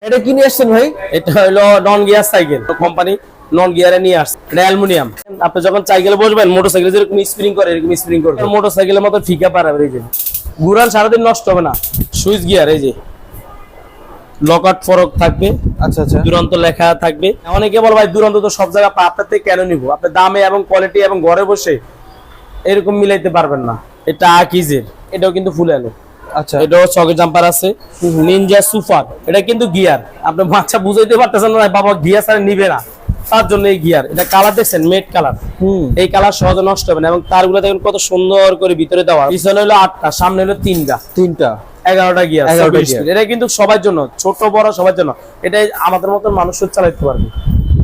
এটা কি নিয়ে আসছেন ভাই? এটা হলো non gear cycle, company non গিয়ারে নিয়ে আসছে। এটা অ্যালুমিনিয়াম। আপনি যখন সাইকেলে বসবেন, মোটরসাইকেল যেরকম স্প্রিং করে এরকম স্প্রিং করবে। মোটরসাইকেলের মতো ফিকা পারাবে। এই যে ঘুরান সারাদিন নষ্ট হবে না। সুইচ গিয়ার, এই যে লকআউট ফরক থাকবে। আচ্ছা আচ্ছা, দুরন্ত লেখা থাকবে। অনেকে বলে ভাই দুরন্ত তো সব জায়গায় আপনার থেকে কেন নিব? আপনি দামে এবং কোয়ালিটি এবং ঘরে বসে এরকম মিলাইতে পারবেন না। এটা আকিজের, এটাও কিন্তু ফুল এলো। আচ্ছা, এটাও সকেট জাম্পার আছে। নিনজা সুপার, এটা কিন্তু গিয়ার। আপনি বাচ্চা বুঝাইতে পারতেছেন না বাবা গিয়ার ছাড়া নিবে না, তার জন্য এই গিয়ার। এটা কালার দেখছেন, মেট কালার। এই কালার সহজে নষ্ট হবে না। এবং তারগুলো দেখেন কত সুন্দর করে ভিতরে দেওয়া। পিছনে হলো 8টা, সামনে হলো 3টা, 11টা গিয়ার। এটা কিন্তু সবার জন্য, ছোট বড় সবার জন্য। এটা আমাদের মতন মানুষও চালাতে পারবে।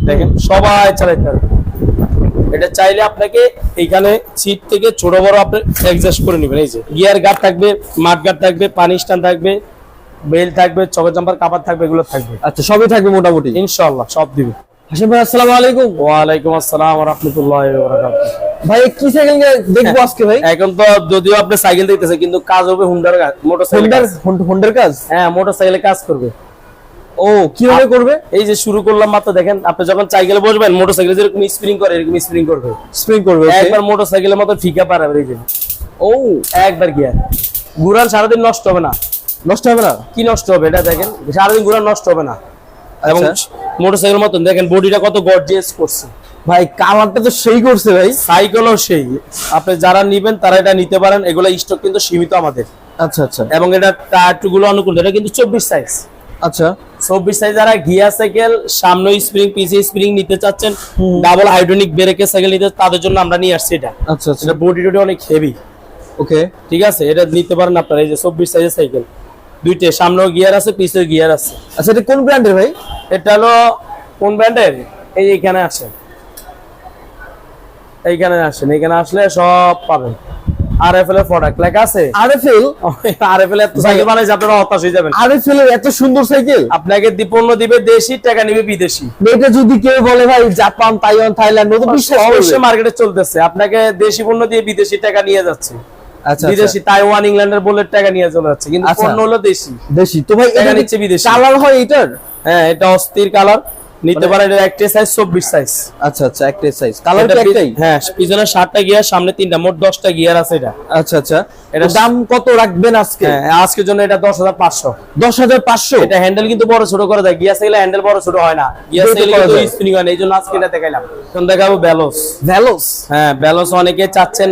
দেখেন সবাই চালাতে পারবে। এটা চাইলে আপনাকে এইখানে সিট থেকে ছোট বড় আপনি অ্যাডজাস্ট করে নেবেন। এই যে গিয়ার গার্ড থাকবে, মাড গার্ড থাকবে, পানি স্ট্যান্ড থাকবে, বেল থাকবে, চকেট জাম্পার কাভার থাকবে, এগুলো থাকবে। আচ্ছা, সবই থাকবে মোটামুটি ইনশাআল্লাহ সব দিবে। হাসিম ভাই আসসালামু আলাইকুম। ওয়ালাইকুম আসসালাম ওয়া রাহমাতুল্লাহি ওয়া বারাকাতুহু। ভাই কি সাইকেল দেখবো আজকে ভাই? এখন তো যদিও আপনি সাইকেল দেখতেছেন, কিন্তু কাজ হবে হুন্ডার কাজ, মোটরসাইকেল। হোন্ডার কাজ? হ্যাঁ, মোটরসাইকেলে কাজ করবে। ও কিভাবে করবে? এই যে শুরু করলাম মাত্র, দেখেন আপনি যখন সাইকেলে বসবেন, মোটরসাইকেল যেরকম স্প্রিং করে এরকম স্প্রিং করবে। স্প্রিং করবে একবার মোটরসাইকেলের মতো ফিকা পারাবে। এই যে ও একবার গিয়ার ঘুরান সারাদিন নষ্ট হবে না। নষ্ট হবে না? কি নষ্ট হবে? এটা দেখেন সারাদিন ঘুরান নষ্ট হবে না। এবং মোটরসাইকেল মতন দেখেন বডিটা কত গর্জিয়াস করছে। ভাই কালারটা তো সেই করছে ভাই। সাইকেলও সেই। আপনি যারা নিবেন তারা এটা নিতে পারেন। এগুলো স্টক কিন্তু সীমিত আমাদের। আচ্ছা আচ্ছা, এবং এটা টায়ারগুলো অনুকূল। এটা কিন্তু 24 সাইজ। আচ্ছা 24 সাইজ যারা গিয়ার সাইকেল, সামনে স্প্রিং পিছে স্প্রিং নিতে চাচ্ছেন, ডাবল হাইড্রোলিক ব্রেকের সাইকেল নিতে, তাদের জন্য আমরা নিয়ে আসছি এটা। আচ্ছা আচ্ছা, এটা বডি টডি অনেক হেভি। ওকে, ঠিক আছে, এটা নিতে পারেন আপনারা। এই যে 24 সাইজের সাইকেল, দুইটা, সামনেও গিয়ার আছে, পিছেও গিয়ার আছে। আচ্ছা এটা কোন ব্র্যান্ডের ভাই? এটা হলো কোন ব্র্যান্ডের? এই এখানে আসেন, এইখানে আসেন, এখানে আসলে সব পাবেন। আরএফএল এর প্রোডাক্ট লেখা আছে। আরএফএল? আরএফএল এর সাইকেল বানাইছে, আপনারা হতাশ হয়ে যাবেন। আরএফএল এর এত সুন্দর সাইকেল? আপনাকে পণ্য দিবে দেশি, টাকা নিবে বিদেশি। এটা যদি কেউ বলে ভাই জাপান, তাইওয়ান, থাইল্যান্ড, ও তো বিশ্বাস করবে। অবশ্যই মার্কেটে চলতেছে। আপনাকে দেশি পণ্য দিয়ে বিদেশি টাকা নিয়ে যাচ্ছে। আচ্ছা, বিদেশি তাইওয়ান, ইংল্যান্ডের বলে টাকা নিয়ে চলে যাচ্ছে, কিন্তু পণ্য হলো দেশি। দেশি তো ভাই, টাকা এটা নিচ্ছে বিদেশি। কালার হয় এটার? হ্যাঁ, এটা অস্থির কালার। নিতে পারেন। এটা একটা সাইজ 24 সাইজ। আচ্ছা আচ্ছা, একটাই সাইজ। কালার কি একটাই? হ্যাঁ, পিছনে 7টা গিয়ার, সামনে 3টা, মোট 10টা গিয়ার আছে এটা। আচ্ছা আচ্ছা, এটা দাম কত রাখবেন আজকে? হ্যাঁ, আজকের জন্য এটা 10,500। 10,500? এটা হ্যান্ডেল কিন্তু বড় ছোট করে দেয়। গিয়ার সাইকেলে হ্যান্ডেল বড় ছোট হয় না। গিয়ার সাইকেলে কিন্তু স্প্রিং হয় না। এইজন্য আজকে এটা দেখাইলাম। এখন দেখাবো ভেলোস। ভেলোস? হ্যাঁ, ভেলোস অনেকে চাচ্ছেন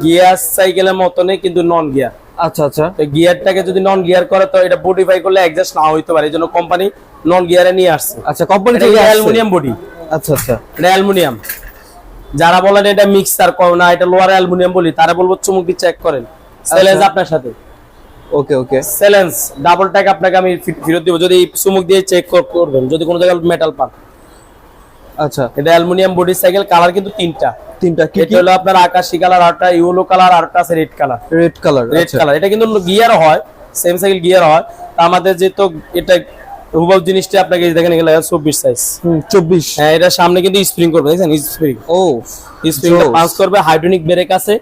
গিয়ার সাইকেলের মতনই, কিন্তু নন গিয়ার। আচ্ছা আচ্ছা, তো গিয়ারটাকে যদি নন গিয়ার করে তো এটা মডিফাই করলে অ্যাডজাস্ট না হইতে পারে। এইজন্য কোম্পানি নন গিয়ারে নিয়ে আসছে। আচ্ছা কোম্পানি এটা থেকে অ্যালুমিনিয়াম বডি। আচ্ছা আচ্ছা, এটা অ্যালুমিনিয়াম। যারা বলেন এটা মিক্সার কর না, এটা লোয়ার অ্যালুমিনিয়াম বলি, তারা বলবো চুমুক দিয়ে চেক করেন। চ্যালেঞ্জ আপনার সাথে। ওকে ওকে, চ্যালেঞ্জ, ডাবল টাকা আপনাকে আমি ফেরত দিব যদি চুমুক দিয়ে চেক করবেন, যদি কোনো জায়গায় মেটাল পান। আচ্ছা, এটা অ্যালুমিনিয়াম বডি সাইকেল। কালার কিন্তু 3টা। কি এটা হলো আপনার আকাশী কালার, আরটা ইয়েলো কালার, আরটা আছে red colour. Red colour? Red colour. এটা কিন্তু গিয়ার হয়, সেম সাইকেল গিয়ার হয়। আমাদের যেহেতু এটা হুবহু জিনিসটা আপনাকে দেখেন, এগুলো 24 সাইজ। 24? হ্যাঁ, এটা সামনে কিন্তু স্প্রিং করবে, দেখেন স্প্রিং। ও, স্প্রিংটা পাস করবে, হাইড্রোলিক ব্রেক আছে।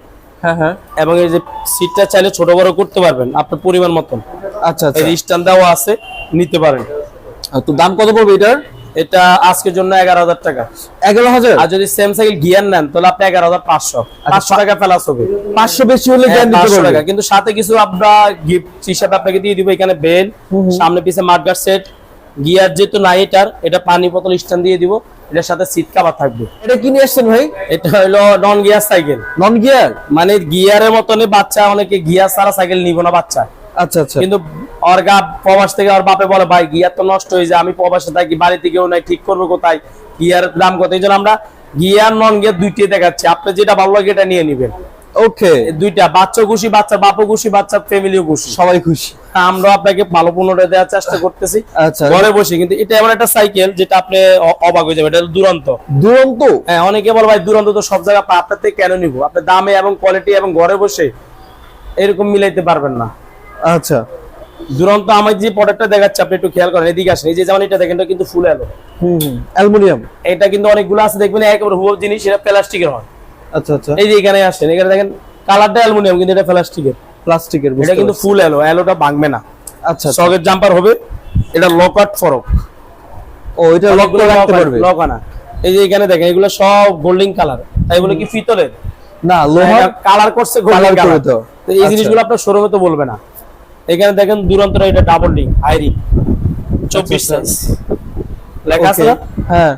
হ্যাঁ হ্যাঁ, এবং এই যে সিটটা চাইলে ছোট বড় করতে পারবেন আপনার পরিমাণ মতন। আচ্ছা আচ্ছা, এই স্ট্যান্ড দেওয়া আছে, নিতে পারেন। তো দাম কত পড়বে এটার? এটা আজকের জন্য 11,000 টাকা। 11,000? আর যদি সেম সাইকেল গিয়ার নেন তাহলে আপনি 11,500। 500 টাকা প্লাস হবে। 500 বেশি হলে জ্ঞান দিতে 500 পারবে। টাকা, কিন্তু সাথে কিছু আমরা গিফট হিসাবে আপনাকে দিয়ে দিব। এখানে বেল, সামনে পিছে মাডগার্ড সেট, গিয়ার যেহেতু নাই এটার, এটা পানি বোতল স্ট্যান্ড দিয়ে দিব। এটার সাথে সিট কভার থাকবে। এটা কি নিয়ে আসছেন ভাই? এটা হলো non gear cycle. Non gear মানে গিয়ারের মতনই, বাচ্চা অনেকে গিয়ার ছাড়া সাইকেল নিব না বাচ্চা। আচ্ছা আচ্ছা, কিন্তু ওর গা প্রবাস থেকে ওর বাপে বলে ভাই গিয়ার তো নষ্ট হয়ে যায়, আমি প্রবাসে থাকি, বাড়িতে কেউ নাই, ঠিক করবো কোথায়, গিয়ার দাম কত? এই জন্য আমরা গিয়ার নন গিয়ার দুইটাই দেখাচ্ছি। আপনি যেটা ভালো লাগে এটা নিয়ে নিবেন। ওকে, দুইটা, বাচ্চা খুশি, বাচ্চার বাপও খুশি, বাচ্চার ফ্যামিলিও খুশি, সবাই খুশি। আমরা আপনাকে ভালো পণ্যটা দেওয়ার চেষ্টা করতেছি আচ্ছা, ঘরে বসে। কিন্তু এটা এমন একটা সাইকেল যেটা আপনি অবাক হয়ে যাবে। এটা দুরন্ত। দুরন্ত? হ্যাঁ, অনেকে বলে ভাই দুরন্ত তো সব জায়গায় আপনার থেকে কেন নিবো? আপনি দামে এবং কোয়ালিটি এবং ঘরে বসে এরকম মিলাইতে পারবেন না। আচ্ছা, দুরন্ত আমার যে প্রোডাক্টটা দেখাচ্ছে আপনি একটু খেয়াল করেন, এদিকে আসেন। এই যে যেমন এটা দেখেন, এটা কিন্তু ফুল এলো। অ্যালুমিনিয়াম? এটা কিন্তু অনেকগুলো আছে, দেখবেন একেবারে হুবহু জিনিস, এটা প্লাস্টিকের হয়। আচ্ছা আচ্ছা, এই যে এখানে আসেন, এখানে দেখেন কালারটা অ্যালুমিনিয়াম, কিন্তু এটা প্লাস্টিকের। প্লাস্টিকের? এটা কিন্তু ফুল এলো, এলোটা ভাঙবে না। আচ্ছা, সকেট জাম্পার হবে, এটা লকআউট ফরক। ও এটা লক করে রাখতে পারবে? লকানা। এই যে এখানে দেখেন এগুলো সব গোল্ডেন কালার, তাই বলে কি পিতলের না, লোহার কালার করছে গোল্ডেন কালার। তো এই জিনিসগুলো আপনার শোরুমে তো বলবে না। এখানে দেখেন দুরন্ত, এটা double ring high ring 24 size লেখা আছে না? হ্যাঁ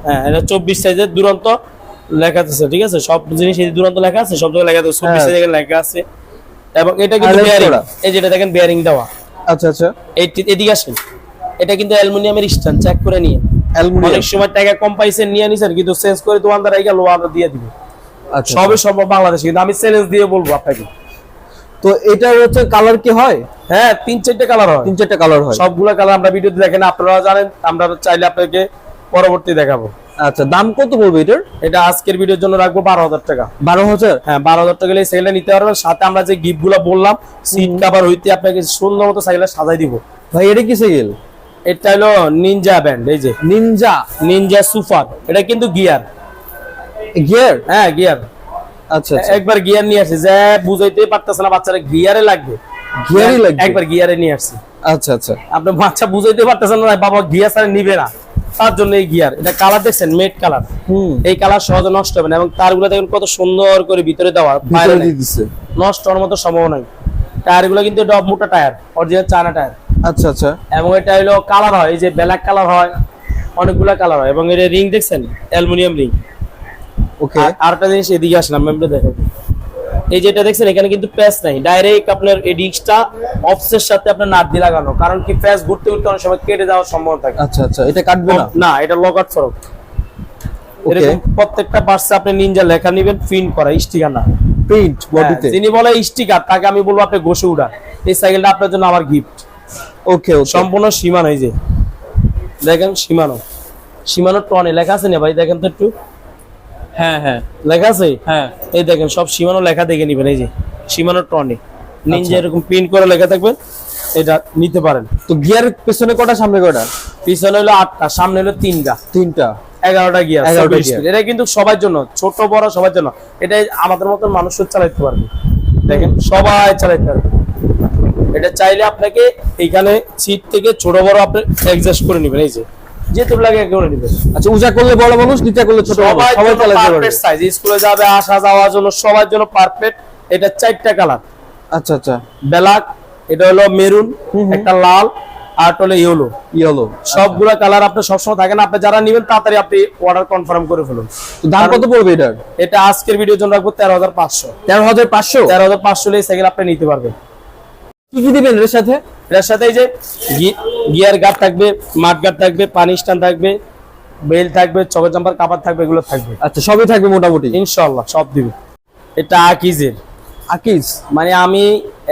হ্যাঁ, এটা 24 সাইজের দুরন্ত লেখা আছে, ঠিক আছে? সব জিনিস এই দুরন্ত লেখা আছে, সব জায়গায় লেখা আছে 24 সাইজের লেখা আছে। এবং এটা কিন্তু বেয়ারিং, এই যেটা দেখেন বেয়ারিং দেওয়া। আচ্ছা আচ্ছা, এদিকে আসেন, এটা কিন্তু অ্যালুমিনিয়ামের স্ট্যান্ড, চেক করে নিয়ে। অনেক সময় টাকা কম পাইছেন নিয়ে নিছেন, কিন্তু চেঞ্জ করে দোকানদার আইগা লোহা দিয়ে দিবে। আচ্ছা, সবই সম্ভব বাংলাদেশে, কিন্তু আমি চ্যালেঞ্জ দিয়ে বলবো আপনাকে। তো এটা হচ্ছে কালার কি হয়? হ্যাঁ, 3-4টা কালার হয়, 3-4টা কালার হয়। সবগুলা কালার আমরা ভিডিওতে দেখেন, আপনারা জানেন, আমরা চাইলে আপনাকে পরবর্তী দেখাবো। আচ্ছা, দাম কত পড়বে এটার? এটা আজকের ভিডিওর জন্য রাখবো 12,000 টাকা। 12,000? হ্যাঁ, 12,000 টাকা হলে সাইকেলটা নিতে পারবেন। সাথে আমরা যে গিফট গুলা বললাম, সিট কভার হইতে আপনাকে সুন্দর মতো সাইকেলটা সাজাই দিব। ভাই এটা কি সাইকেল? এটা হলো নিনজা ব্যান্ড, এই যে নিনজা সুপার। এটা কিন্তু গিয়ার। হ্যাঁ, গিয়ার। আচ্ছা, একবার গিয়ার নিয়ে আসছি, যে বুঝাইতে পারতেছে না বাচ্চারা, গিয়ারে লাগবে, গিয়ারই লাগবে, একবার গিয়ারে নিয়ে আসছি। আচ্ছা আচ্ছা, আপনি বাচ্চা বুঝাইতে পারতেছেন না বাবা গিয়ার ছাড়া নিবে না, তার জন্য এই গিয়ার। এটা কালার দেখছেন, মেট কালার। এই কালার সহজে নষ্ট হবে না, এবং তারগুলো দেখেন কত সুন্দর করে ভিতরে দেওয়া, বাইরে দিচ্ছে, নষ্ট হওয়ার মতো সম্ভাবনা নাই। টায়ার গুলো কিন্তু ডব মোটা টায়ার, অরিজিনাল চায়না টায়ার। আচ্ছা আচ্ছা, এবং এটা হলো কালার হয়, এই যে ব্ল্যাক কালার হয়, অনেকগুলা কালার হয়। এবং এর রিং দেখছেন, অ্যালুমিনিয়াম রিং। ওকে, আরেকটা জিনিস এদিকে আসলাম, আমি দেখেন, এই যেটা দেখছেন এখানে কিন্তু প্যাচ নাই, ডাইরেক্ট আপনার এই ডিস্কটা অফসের সাথে আপনার নাট দিয়ে লাগানো। কারণ কি, প্যাচ ঘুরতে ঘুরতে অনেক সময় কেটে যাওয়ার সম্ভাবনা থাকে। আচ্ছা আচ্ছা, এটা কাটবে না? না, এটা লকআউট ফরক। এরকম প্রত্যেকটা পার্টসে আপনি নিনজা লেখা নেবেন, প্রিন্ট করা, স্টিকার না, প্রিন্ট বডিতে। যিনি বলে স্টিকার, তাকে আমি বলবো আপনি ঘষে উড়ান। এই সাইকেলটা আপনার জন্য আমার গিফট। ওকে, সম্পূর্ণ সীমানো, এই যে দেখেন সীমানো টনে লেখা আছে না ভাই, দেখেন তো একটু। হ্যাঁ হ্যাঁ, লেখা আছে। হ্যাঁ, এই দেখেন সব সীমানো লেখা দেখে নিবেন, এই যে সীমানো টনে নিনজা এরকম প্রিন্ট করে লেখা থাকবে, এটা নিতে পারেন। তো গিয়ার পেছনে কটা, সামনে কটা? পিছনে হলো 8টা, সামনে হলো 3টা। 11টা গিয়ার। এটা কিন্তু সবার জন্য, ছোট বড় সবার জন্য। এটা আমাদের মতন মানুষও চালাতে পারবে, দেখেন সবাই চালাতে পারবে। এটা চাইলে আপনাকে এখানে সিট থেকে ছোট বড় আপনি অ্যাডজাস্ট করে নেবেন, এই যে যেহেতু লাগে করে নেবেন। আচ্ছা, উঁচা করলে বড় মানুষ, নিচা করলে ছোট মানুষ, সবাই চালাতে পারবে। সাইজ, স্কুলে যাবে, আসা যাওয়ার জন্য সবার জন্য পারফেক্ট। এটা 4টা কালার। আচ্ছা আচ্ছা, ব্ল্যাক, এটা হলো মেরুন, একটা লাল, আর হলো ইয়েলো। সবগুলা কালার আপনি সবসময় থাকে না, আপনি যারা নেবেন তাড়াতাড়ি আপনি অর্ডার কনফার্ম করে ফেলুন। দাম কত পড়বে এটার? এটা আজকের ভিডিওর জন্য রাখবো 13,500। 13,500 এই সাইকেল আপনি নিতে পারবেন। কি কি দিবেন এর সাথে? এর সাথে এই যে গিয়ার গার্ড থাকবে, মাড গার্ড থাকবে, পানি স্ট্যান্ড থাকবে, বেল থাকবে, চকের জাম্পার কাভার থাকবে, এগুলো থাকবে। আচ্ছা, সবই থাকবে মোটামুটি ইনশাআল্লাহ, সব দিবে। এটা আকিজের। মানে আমি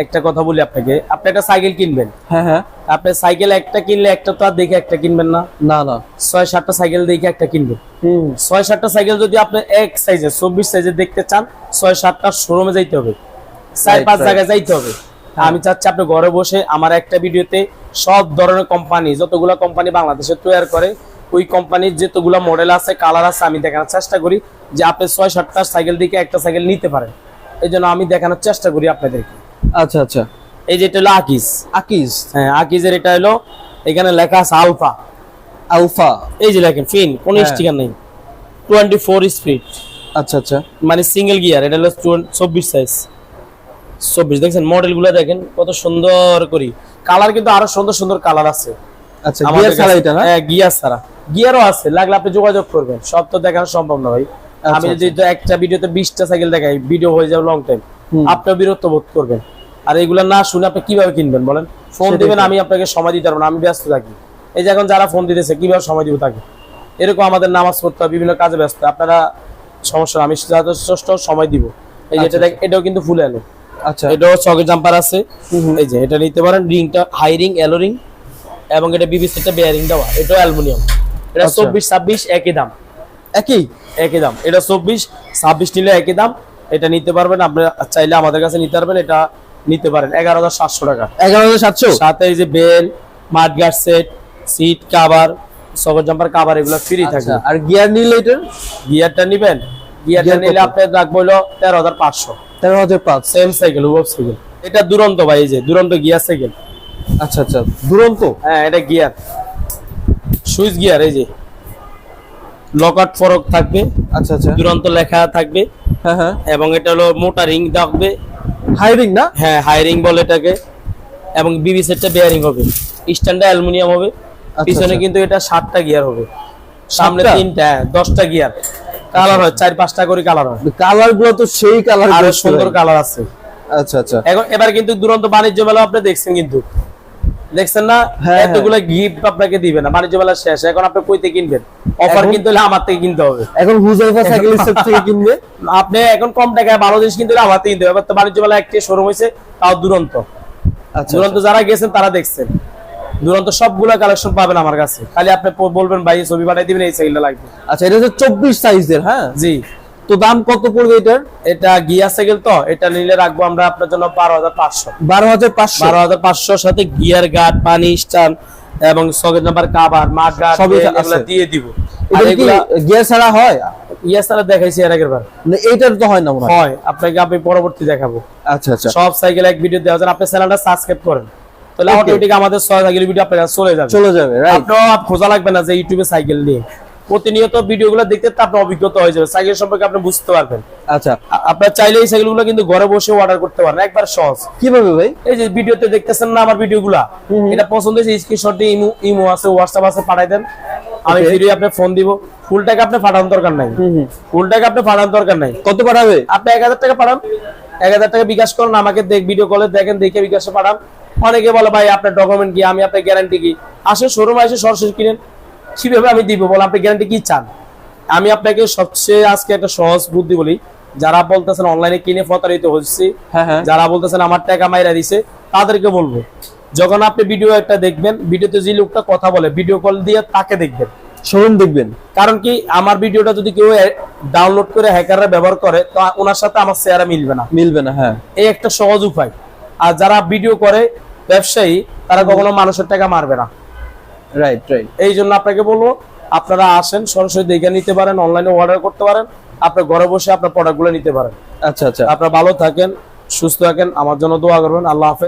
একটা কথা বলি আপনাকে, আপনি একটা সাইকেল কিনবেন, হ্যাঁ, আপনি সাইকেল একটা কিনলে একটা তো আর দেখে একটা কিনবেন না, 6-7টা সাইকেল দেখে একটা কিনবেন। 6-7টা সাইকেল যদি আপনি এক সাইজে 24 সাইজে দেখতে চান, 6-7টা শোরুমে যাইতে হবে, 4-5 জায়গায় যাইতে হবে। আমি চাচ্ছি আপনি ঘরে বসে আমার একটা ভিডিওতে সব ধরনের কোম্পানি, যতগুলো কোম্পানি বাংলাদেশে তৈরি করে, ওই কোম্পানির যতগুলো মডেল আছে, কালার আছে, আমি দেখানোর চেষ্টা করি যে আপনি 6-7টা সাইকেল দিকে একটা সাইকেল নিতে পারেন। এই জন্য আমি দেখানোর চেষ্টা করি আপনাদেরকে। আচ্ছা আচ্ছা, এই যে এটা হলো আকিজ। হ্যাঁ, আকিজের এটা হলো, এখানে লেখা আছে আলফা। এই যে লেখেন ফিন, কোনো স্টিকার নেই, 24 স্পিড। আচ্ছা আচ্ছা, মানে সিঙ্গেল গিয়ার। এটা হলো 24 সাইজ। 24 দেখছেন, মডেলগুলো দেখেন কত সুন্দর করি। কালার কিন্তু আরো সুন্দর সুন্দর কালার আছে। আচ্ছা, গিয়ার ছাড়া এটা না? হ্যাঁ, গিয়ার ছাড়া। গিয়ারও আছে, লাগলে আপনি যোগাযোগ করবেন। সব তো দেখানো সম্ভব না ভাই। আমি যদি একটা ভিডিওতে 20টা সাইকেল দেখাই, ভিডিও হয়ে যাবে লং টাইম, আপনিও বিরক্ত বোধ করবেন। আর এগুলা না শুনে আপনি কিভাবে কিনবেন বলেন? ফোন দিবেন, আমি আপনাকে সময় দিতে পারবো না, আমি ব্যস্ত থাকি। এই যে এখন যারা ফোন দিতেছে, কিভাবে সময় দিব তাকে? এরকম আমাদের নামাজ পড়তে হয়, বিভিন্ন কাজে ব্যস্ত। আপনারা সমস্যা, আমি যথেষ্ট সময় দিব। এই যেটা দেখ, এটাও কিন্তু ফুল এলো। আচ্ছা, এটাও চকের জাম্পার আছে। এই যে এটা নিতে পারেন, রিংটা হাই রিং, এলো রিং, এবং এটা বিবিসিটা বেয়ারিং দেওয়া। এটাও অ্যালুমিনিয়াম। এটা 24-26 একই দাম। একই দাম। এটা 24-26 নিলে একই দাম। এটা নিতে পারবেন, আপনি চাইলে আমাদের কাছে নিতে পারবেন। এটা নিতে পারেন 11,700 টাকা। 11,700? সাথে এই যে bell, মাড guard set, seat cover, চকের জাম্পার কাভার, এগুলো ফ্রি থাকবে। আর গিয়ার নিলে এটার গিয়ারটা নিবেন, গিয়ারটা নিলে আপনি রাখবো হলো 13,500। 13,500 সেম সাইকেল, ওয়েব সাইকেল। এটা দুরন্ত ভাই, এই যে দুরন্ত গিয়ার সাইকেল। আচ্ছা আচ্ছা, দুরন্ত। হ্যাঁ, এটা গিয়ার, সুইচ গিয়ার। এই যে লকআউট ফরক থাকবে, আচ্ছা আচ্ছা, দুরন্ত লেখা থাকবে। হ্যাঁ হ্যাঁ, এবং এটা হলো মোটা রিং থাকবে। হাইরিং না? হ্যাঁ, হাই রিং বলে এটাকে। এবং বিবি সেটটা বেয়ারিং হবে, স্ট্যান্ডটা অ্যালুমিনিয়াম হবে। পিছনে আচ্ছা। কিন্তু এটা 7টা গিয়ার হবে, সামনে 7টা? 3টা, 10টা গিয়ার। কালার হয় 4-5টা করে কালার হয়, কালার গুলো তো সেই কালার, আরো সুন্দর কালার আছে। আচ্ছা আচ্ছা, এবার কিন্তু দুরন্ত বাণিজ্য মেলা আপনি দেখছেন, কিন্তু দেখছেন না হ্যাঁ, এতগুলো গিফট আপনাকে দিবে না, বাণিজ্য মেলা শেষ। এখন আপনি কইতে কিনবেন? অফার এখন- কিনতে হলে আমার থেকে কিনতে হবে। এখন হুজাইফা সাইকেল সেট থেকে কিনবে। আপনি এখন কম টাকায় ভালো জিনিস কিনতে হলে আমার থেকে কিনতে হবে। এবার তো বাণিজ্য মেলা একটি শোরুম হয়েছে, তাও দুরন্ত। আচ্ছা দুরন্ত যারা গেছেন তারা দেখছেন, দুরন্ত সবগুলা কালেকশন পাবেন আমার কাছে। খালি আপনি বলবেন ভাই ছবি পাঠিয়ে দিবেন, এই সাইকেলটা লাগবে। আচ্ছা, এটা হচ্ছে 24 সাইজের। হ্যাঁ, জি। তো দাম কত পড়বে এটার? এটা গিয়ার সাইকেল, তো এটা নিলে রাখবো আমরা আপনার জন্য 12,500। 12,500। 12,500 সাথে গিয়ার গার্ড, পানি স্ট্যান্ড এবং সকেট নাম্বার কাভার, মাড গার্ড সবই এগুলো আছে। দিয়ে দিব। আর এটা কি এগুলা গিয়ার ছাড়া হয়? ইয়াস তারা দেখাইছি এর আগের বার। না, এইটার তো হয় না মনে হয়। হয়, আপনাকে আমি পরবর্তী দেখাবো। আচ্ছা আচ্ছা, সব সাইকেল এক ভিডিও দেওয়া যায়, আপনি চ্যানেলটা সাবস্ক্রাইব করেন, তাহলে Okay. অটোমেটিক আমাদের 6 সাইকেলের ভিডিও আপনার কাছে চলে যাবে। চলে যাবে, রাইট। আপনার খোঁজা লাগবে না যে ইউটিউবে সাইকেল নিয়ে। প্রতিনিয়ত ভিডিওগুলো দেখতে তো আপনার অভিজ্ঞতা হয়ে যাবে, সাইকেল সম্পর্কে আপনি বুঝতে পারবেন। আচ্ছা, আপনার চাইলে এই সাইকেলগুলো কিন্তু ঘরে বসে অর্ডার করতে পারেন, একবার সহজ। কিভাবে ভাই? এই যে ভিডিওতে দেখতেছেন না আমার ভিডিওগুলা, এটা পছন্দ হয়েছে স্ক্রিনশট দিয়ে ইমো আছে, হোয়াটসঅ্যাপ আছে, পাঠাই দেন। আমি Okay. ভিডিও আপনি ফোন দিব। ফুল টাকা আপনি পাঠানোর দরকার নাই, ফুল টাকা আপনি পাঠানোর দরকার নাই। কত পাঠাবে? আপনি 1000 টাকা পাঠান, 1000 টাকা বিকাশ করুন, আমাকে ভিডিও কলে দেখেন, দেখে বিকাশে পাঠান। অনেকে বলে ভাই আপনার ডকুমেন্ট কি, আমি আপনার গ্যারান্টি কি? আসে শোরুমে এসে সরাসরি কিনেন, কিভাবে আমি দিব বল, আপনি গ্যারান্টি কি চান? আমি আপনাকে সবচেয়ে আজকে একটা সহজ বুদ্ধি বলি। যারা বলতেছেন অনলাইনে কিনে প্রতারিত হচ্ছে, হ্যাঁ হ্যাঁ, যারা বলতেছেন আমার টাকা মাইরা দিছে, তাদেরকে বলবো, যখন আপনি ভিডিও একটা দেখবেন, ভিডিওতে যে লোকটা কথা বলে ভিডিও কল দিয়ে তাকে দেখবেন। শোরুম দেখবেন। কারণ কি, আমার ভিডিওটা যদি কেউ ডাউনলোড করে হ্যাকাররা ব্যবহার করে, তো ওনার সাথে আমার চেহারা মিলবে না। মিলবে না, হ্যাঁ। এই একটা সহজ উপায়। আর যারা ভিডিও করে ব্যবসায়ী, তারা কখনো মানুষের টাকা মারবে না। Right right. এই জন্য আপনাকে বলবো, আপনারা আসেন, সরাসরি দেখে নিতে পারেন, অনলাইনে অর্ডার করতে পারেন, আপনার ঘরে বসে আপনার প্রোডাক্টগুলো নিতে পারেন। আচ্ছা আচ্ছা। আপনারা ভালো থাকেন, সুস্থ থাকেন, আমার জন্য দোয়া করবেন। আল্লাহ হাফেজ।